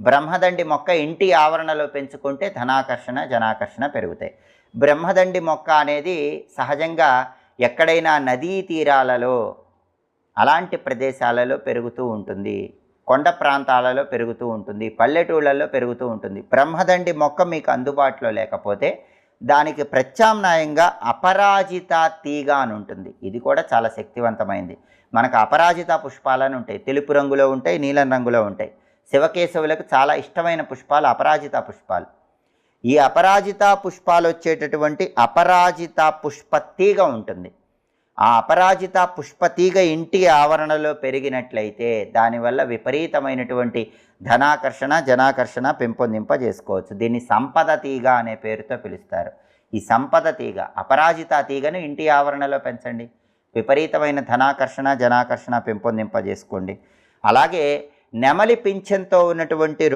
బ్రహ్మదండి మొక్క ఇంటి ఆవరణలో పెంచుకుంటే ధనాకర్షణ జనాకర్షణ పెరుగుతాయి. బ్రహ్మదండి మొక్క అనేది సహజంగా ఎక్కడైనా నదీ తీరాలలో అలాంటి ప్రదేశాలలో పెరుగుతూ ఉంటుంది, కొండ ప్రాంతాలలో పెరుగుతూ ఉంటుంది, పల్లెటూళ్ళల్లో పెరుగుతూ ఉంటుంది. బ్రహ్మదండి మొక్క మీకు అందుబాటులో లేకపోతే దానికి ప్రత్యామ్నాయంగా అపరాజిత తీగ అని ఉంటుంది. ఇది కూడా చాలా శక్తివంతమైంది. మనకు అపరాజిత పుష్పాలని ఉంటాయి, తెలుపు రంగులో ఉంటాయి, నీలం రంగులో ఉంటాయి. శివకేశవులకు చాలా ఇష్టమైన పుష్పాలు అపరాజిత పుష్పాలు. ఈ అపరాజిత పుష్పాలు వచ్చేటటువంటి అపరాజిత పుష్పతీగ ఉంటుంది. ఆ అపరాజిత పుష్పతీగ ఇంటి ఆవరణలో పెరిగినట్లయితే దానివల్ల విపరీతమైనటువంటి ధనాకర్షణ జనాకర్షణ పెంపొందింపజేసుకోవచ్చు. దీన్ని సంపద తీగ అనే పేరుతో పిలుస్తారు. ఈ సంపద తీగ అపరాజిత తీగను ఇంటి ఆవరణలో పెంచండి, విపరీతమైన ధనాకర్షణ జనాకర్షణ పెంపొందింపజేసుకోండి. అలాగే నెమలి పింఛంతో ఉన్నటువంటి